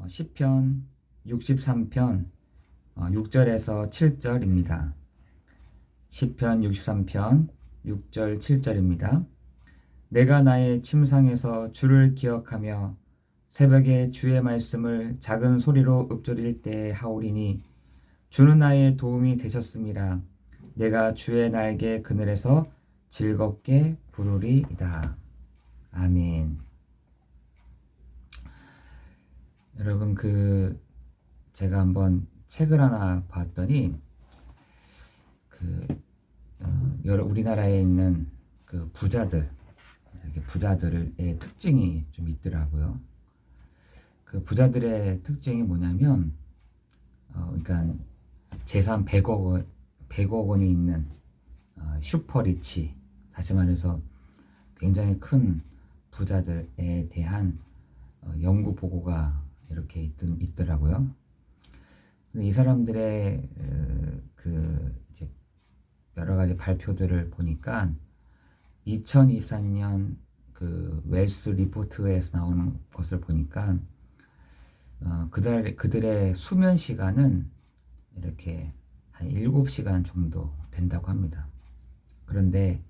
시편 63편 6절에서 7절입니다. 시편 63편 6절 7절입니다. 내가 나의 침상에서 주를 기억하며 새벽에 주의 말씀을 작은 소리로 읊조릴 때에 하오리니 주는 나의 도움이 되셨습니다. 내가 주의 날개 그늘에서 즐겁게 부르리이다. 아멘. 여러분, 제가 한번 책을 하나 봤더니 우리나라에 있는 그 부자들, 이렇게 부자들의 특징이 좀 있더라고요. 그 부자들의 특징이 뭐냐면, 그러니까 재산 100억 원이 있는 슈퍼리치, 다시 말해서 굉장히 큰 부자들에 대한 연구 보고가 이렇게 있더라고요. 근데 이 사람들의 이제 여러 가지 발표들을 보니까 2024년 그 웰스 리포트에서 나오는 것을 보니까 그들의 수면 시간은 이렇게 한 7시간 정도 된다고 합니다. 그런데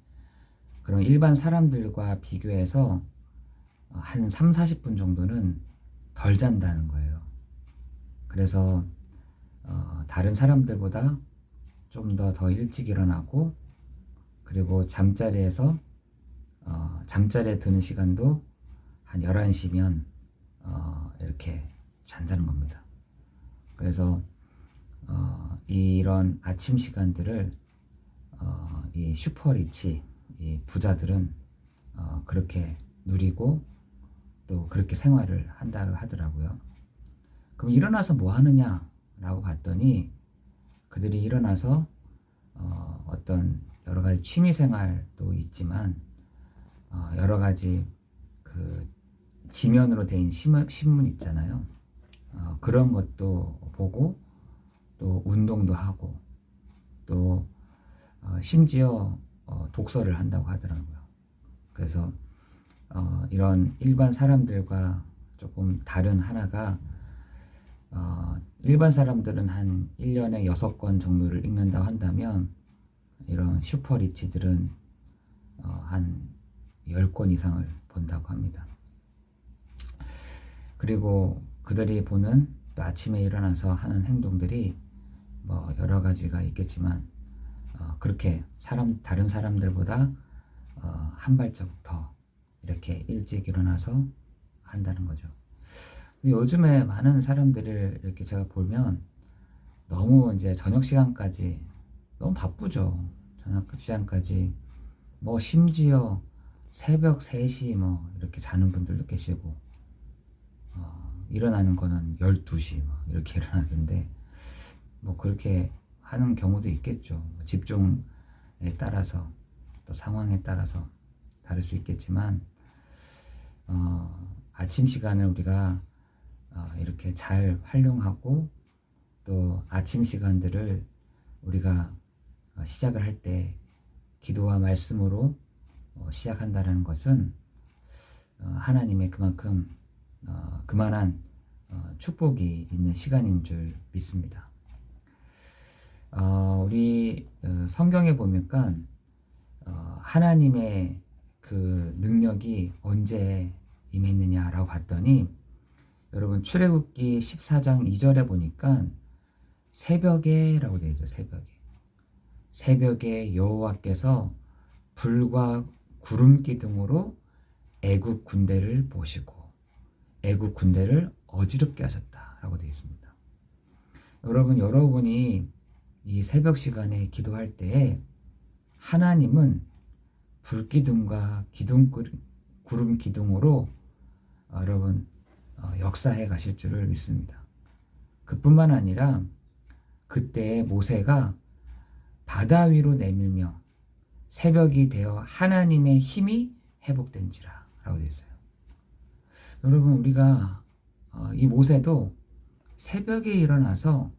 그런 일반 사람들과 비교해서 한 3, 40분 정도는 덜 잔다는 거예요. 그래서 다른 사람들보다 좀 더 일찍 일어나고, 그리고 잠자리에 드는 시간도 한 11시면 이렇게 잔다는 겁니다. 그래서 이런 아침 시간들을 이 슈퍼리치, 이 부자들은 그렇게 누리고 또 그렇게 생활을 한다고 하더라고요. 그럼 일어나서 뭐 하느냐라고 봤더니, 그들이 일어나서 어떤 여러 가지 취미 생활도 있지만 여러 가지 그 지면으로 된 신문 있잖아요. 그런 것도 보고 또 운동도 하고 또 심지어 독서를 한다고 하더라고요. 그래서 이런 일반 사람들과 조금 다른 하나가, 일반 사람들은 한 1년에 6권 정도를 읽는다고 한다면, 이런 슈퍼리치들은 한 10권 이상을 본다고 합니다. 그리고 그들이 보는 또 아침에 일어나서 하는 행동들이 뭐 여러 가지가 있겠지만 그렇게 다른 사람들보다 한 발짝 더 이렇게 일찍 일어나서 한다는 거죠. 요즘에 많은 사람들을 이렇게 제가 보면 너무 이제 저녁 시간까지 너무 바쁘죠. 저녁 시간까지 뭐 심지어 새벽 3시 뭐 이렇게 자는 분들도 계시고, 일어나는 거는 12시 뭐 이렇게 일어나던데, 뭐 그렇게 하는 경우도 있겠죠. 집중에 따라서 또 상황에 따라서 다를 수 있겠지만, 아침 시간을 우리가 이렇게 잘 활용하고, 또 아침 시간들을 우리가 시작을 할 때 기도와 말씀으로 시작한다는 것은 하나님의 그만큼 그만한 축복이 있는 시간인 줄 믿습니다. 우리 성경에 보니까 하나님의 그 능력이 언제 임했느냐라고 봤더니, 여러분 출애굽기 14장 2절에 보니까 새벽에라고 되어 있죠. 새벽에 여호와께서 불과 구름 기둥으로 애굽 군대를 보시고 애굽 군대를 어지럽게 하셨다라고 되어 있습니다. 여러분이 이 새벽 시간에 기도할 때에 하나님은 불기둥과 구름 기둥으로 여러분 역사해 가실 줄을 믿습니다. 그뿐만 아니라 그때 모세가 바다 위로 내밀며 새벽이 되어 하나님의 힘이 회복된지라 라고 되어 있어요. 여러분, 우리가 이 모세도 새벽에 일어나서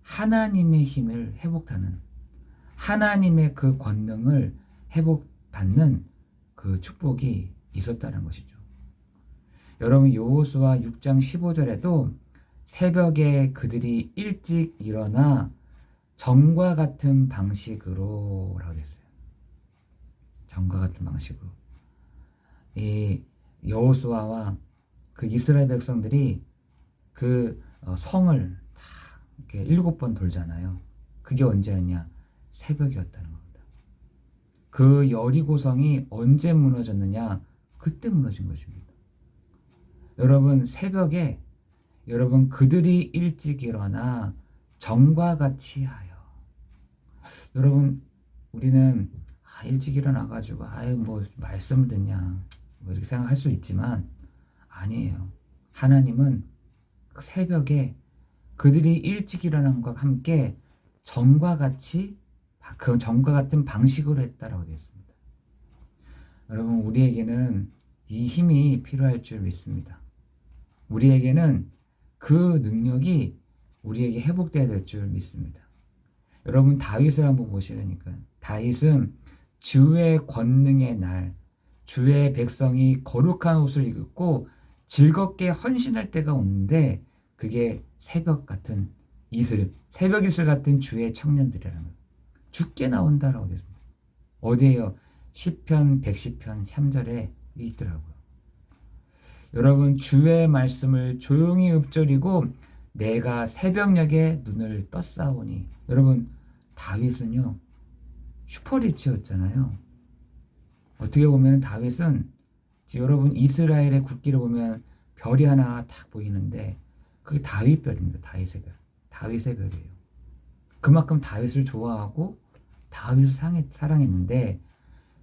하나님의 힘을 회복하는, 하나님의 그 권능을 회복받는 그 축복이 있었다는 것이죠. 여러분 여호수아 6장 15절에도 새벽에 그들이 일찍 일어나 전과 같은 방식으로 라고 했어요. 전과 같은 방식으로. 이 여호수아와 그 이스라엘 백성들이 그 성을 다 이렇게 7번 돌잖아요. 그게 언제였냐? 새벽이었다는 겁니다. 그 여리고성이 언제 무너졌느냐? 그때 무너진 것입니다. 여러분 새벽에 여러분 그들이 일찍 일어나 전과 같이 하여. 여러분 우리는 일찍 일어나가지고 뭐 말씀을 듣냐 뭐 이렇게 생각할 수 있지만 아니에요. 하나님은 그 새벽에 그들이 일찍 일어난 것과 함께 전과 같이 그 전과 같은 방식으로 했다라고 되어 있습니다. 여러분 우리에게는 이 힘이 필요할 줄 믿습니다. 우리에게는 그 능력이 우리에게 회복돼야 될 줄 믿습니다. 여러분 다윗을 한번 보시라니까요. 다윗은 주의 권능의 날, 주의 백성이 거룩한 옷을 입고 즐겁게 헌신할 때가 오는데 그게 새벽 같은 이슬, 새벽 이슬 같은 주의 청년들이라는 거예요. 죽게 나온다라고 되어 있습니다. 어디에요? 시편 110편 3절에 있더라고요. 여러분 주의 말씀을 조용히 읊조리고 내가 새벽녘에 눈을 떴사오니. 여러분 다윗은요 슈퍼리치였잖아요. 어떻게 보면 다윗은 여러분 이스라엘의 국기를 보면 별이 하나 딱 보이는데 그게 다윗 별입니다. 다윗의 별. 다윗의 별이에요. 그만큼 다윗을 좋아하고 다윗을 사랑했는데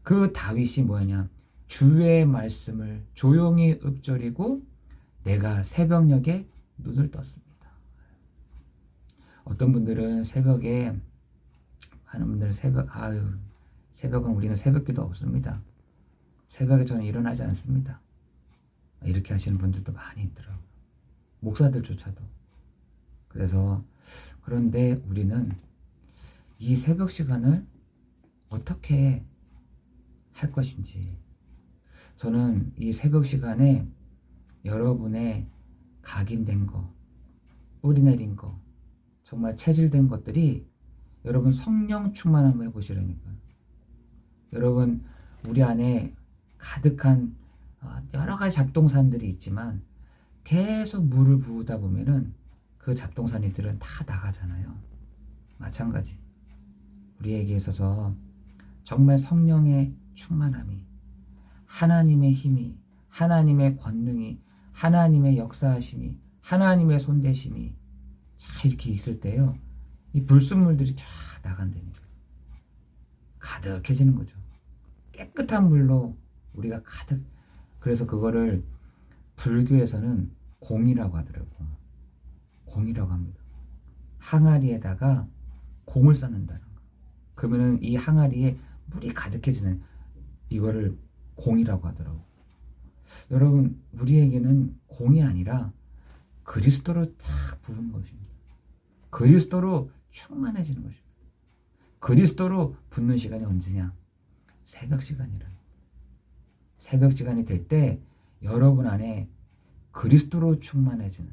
그 다윗이 뭐냐? 주의 말씀을 조용히 읊조리고 내가 새벽녘에 눈을 떴습니다. 어떤 분들은 새벽에 하는 분들은 새벽은 우리는 새벽기도 없습니다. 새벽에 저는 일어나지 않습니다. 이렇게 하시는 분들도 많이 있더라고요. 목사들조차도. 그런데 우리는 이 새벽 시간을 어떻게 할 것인지, 저는 이 새벽 시간에 여러분의 각인된 거, 뿌리 내린 거, 정말 체질된 것들이 여러분 성령 충만 한번 해보시라니까요. 여러분 우리 안에 가득한 여러 가지 잡동산들이 있지만 계속 물을 부으다 보면은 그 잡동산이들은 다 나가잖아요. 마찬가지 우리에게 있어서 정말 성령의 충만함이, 하나님의 힘이, 하나님의 권능이, 하나님의 역사하심이, 하나님의 손대심이 자 이렇게 있을 때요, 이 불순물들이 쫙 나간다니까 가득해지는 거죠. 깨끗한 물로 우리가 가득. 그래서 그거를 불교에서는 공이라고 하더라고요. 공이라고 합니다. 항아리에다가 공을 쌓는다는 거. 그러면은 이 항아리에 물이 가득해지는, 이거를 공이라고 하더라고요. 여러분 우리에게는 공이 아니라 그리스도로 딱 부은 것입니다. 그리스도로 충만해지는 것입니다. 그리스도로 붙는 시간이 언제냐? 새벽 시간이라. 새벽 시간이 될 때 여러분 안에 그리스도로 충만해지는,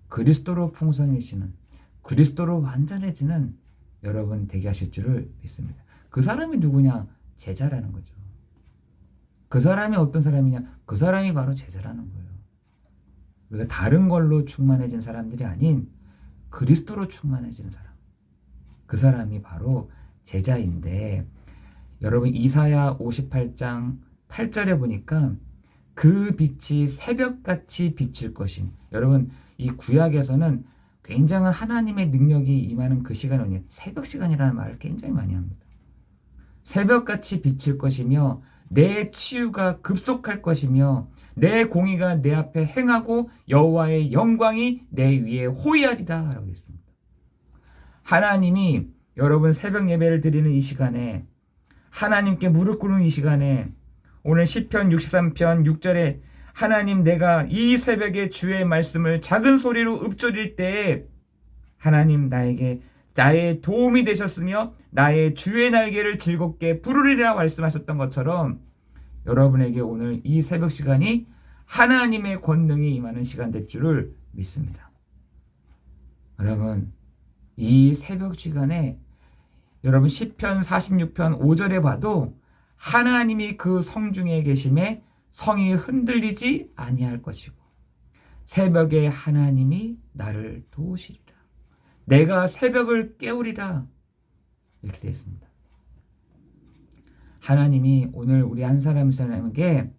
그리스도로 풍성해지는, 그리스도로 완전해지는 여러분 되게 하실 줄을 믿습니다. 그 사람이 누구냐? 제자라는 거죠. 그 사람이 어떤 사람이냐? 그 사람이 바로 제자라는 거예요. 우리가 다른 걸로 충만해진 사람들이 아닌 그리스도로 충만해지는 사람, 그 사람이 바로 제자인데, 여러분 이사야 58장 8절에 보니까 그 빛이 새벽같이 비칠 것임. 여러분 이 구약에서는 굉장한 하나님의 능력이 임하는 그 시간이 새벽 시간이라는 말을 굉장히 많이 합니다. 새벽같이 비칠 것이며 내 치유가 급속할 것이며 내 공의가 내 앞에 행하고 여호와의 영광이 내 위에 호위하리다 라고 했습니다. 하나님이 여러분 새벽 예배를 드리는 이 시간에, 하나님께 무릎 꿇는 이 시간에, 오늘 시편 63편 6절에 하나님 내가 이 새벽에 주의 말씀을 작은 소리로 읊조릴 때에 하나님 나에게 나의 도움이 되셨으며 나의 주의 날개를 즐겁게 부르리라 말씀하셨던 것처럼 여러분에게 오늘 이 새벽 시간이 하나님의 권능이 임하는 시간 될 줄을 믿습니다. 여러분, 이 새벽 시간에 여러분 시편 46편 5절에 봐도 하나님이 그 성중에 계심에 성이 흔들리지 아니할 것이고 새벽에 하나님이 나를 도우시리라. 내가 새벽을 깨우리라. 이렇게 되어 있습니다. 하나님이 오늘 우리 한 사람 한 사람에게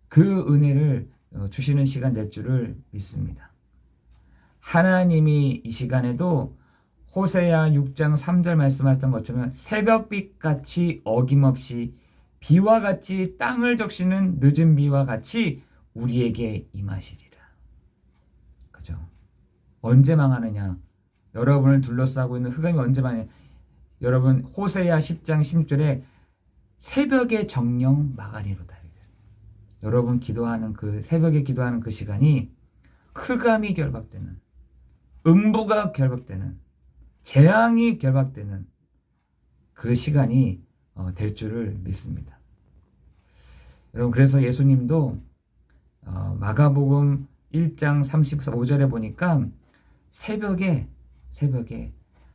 그 은혜를 주시는 시간 될 줄을 믿습니다. 하나님이 이 시간에도 호세아 6장 3절 말씀하셨던 것처럼 새벽빛같이 어김없이 비와 같이 땅을 적시는 늦은 비와 같이 우리에게 임하시리라. 그죠? 언제 망하느냐? 여러분을 둘러싸고 있는 흑암이 언제 망하느냐? 여러분 호세아 10장 16절에 새벽의 정령 마가리로다. 여러분 기도하는 그 새벽에 기도하는 그 시간이 흑암이 결박되는, 음부가 결박되는, 재앙이 결박되는 그 시간이 될 줄을 믿습니다. 여러분 그래서 예수님도 마가복음 1장 35절에 보니까 새벽에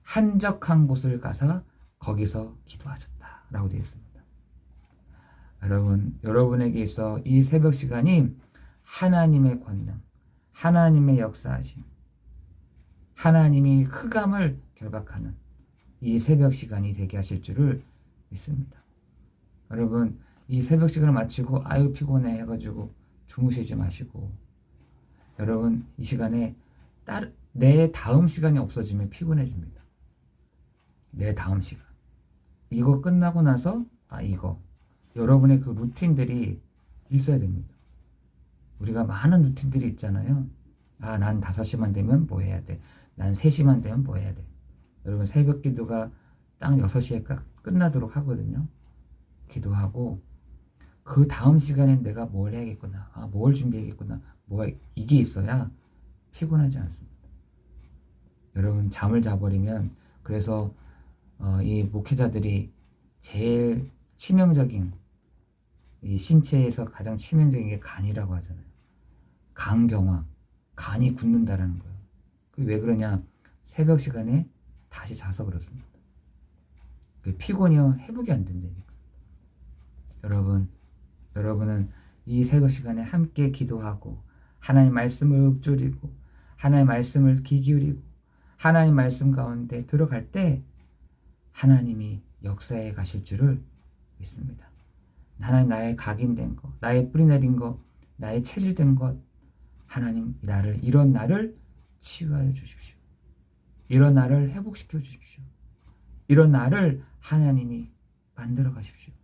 한적한 곳을 가서 거기서 기도하셨다라고 되어 있습니다. 여러분에게 있어 이 새벽 시간이 하나님의 권능, 하나님의 역사하심, 하나님이 흑암을 결박하는 이 새벽 시간이 되게 하실 줄을 믿습니다. 여러분 이 새벽 시간을 마치고 아유 피곤해 해가지고 주무시지 마시고 여러분 이 시간에 내 다음 시간이 없어지면 피곤해집니다. 내 다음 시간 이거 끝나고 나서 여러분의 그 루틴들이 있어야 됩니다. 우리가 많은 루틴들이 있잖아요. 난 5시만 되면 뭐 해야 돼? 난 3시만 되면 뭐 해야 돼? 여러분 새벽 기도가 딱 6시에 끝나도록 하거든요. 기도하고 그 다음 시간엔 내가 뭘 해야겠구나. 뭘 준비해야겠구나. 이게 있어야 피곤하지 않습니다. 여러분 잠을 자버리면 그래서 이 목회자들이 제일 치명적인 이 신체에서 가장 치명적인 게 간이라고 하잖아요. 간경화, 간이 굳는다라는 거예요. 왜 그러냐? 새벽 시간에 다시 자서 그렇습니다. 피곤이요 회복이 안 된다니까. 여러분은 이 새벽 시간에 함께 기도하고 하나님 말씀을 읊조리고 하나님 말씀을 귀 기울이고 하나님 말씀 가운데 들어갈 때 하나님이 역사에 가실 줄을 믿습니다. 하나님 나의 각인된 것, 나의 뿌리 내린 것, 나의 체질된 것 하나님 이런 나를 치유하여 주십시오. 이런 나를 회복시켜 주십시오. 이런 나를 하나님이 만들어 가십시오.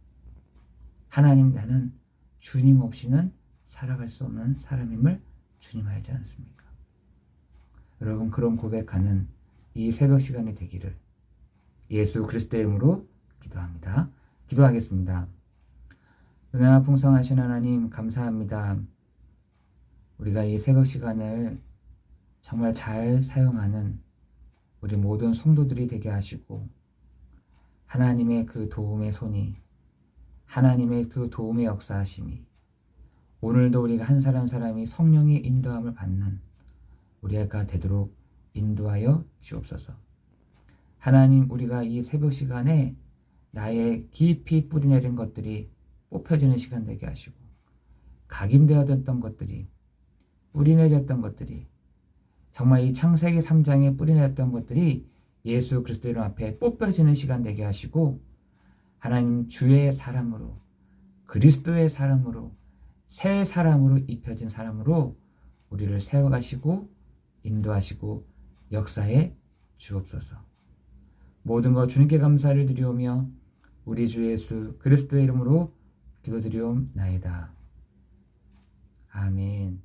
하나님 나는 주님 없이는 살아갈 수 없는 사람임을 주님 알지 않습니까? 여러분 그런 고백하는 이 새벽 시간이 되기를 예수 그리스도의 이름으로 기도합니다. 기도하겠습니다. 은혜와 풍성하신 하나님 감사합니다. 우리가 이 새벽 시간을 정말 잘 사용하는 우리 모든 성도들이 되게 하시고 하나님의 그 도움의 손이 하나님의 그 도움의 역사하심이 오늘도 우리가 한 사람 한 사람이 성령의 인도함을 받는 우리가 되도록 인도하여 주옵소서. 하나님 우리가 이 새벽 시간에 나의 깊이 뿌리내린 것들이 뽑혀지는 시간 되게 하시고 각인되어졌던 것들이 뿌리내졌던 것들이 정말 이 창세기 3장에 뿌리내졌던 것들이 예수 그리스도 이름 앞에 뽑혀지는 시간 되게 하시고 하나님 주의 사람으로 그리스도의 사람으로 새 사람으로 입혀진 사람으로 우리를 세워가시고 인도하시고 역사에 주옵소서. 모든 것 주님께 감사를 드리오며 우리 주 예수 그리스도의 이름으로 기도드리옵나이다. 아멘.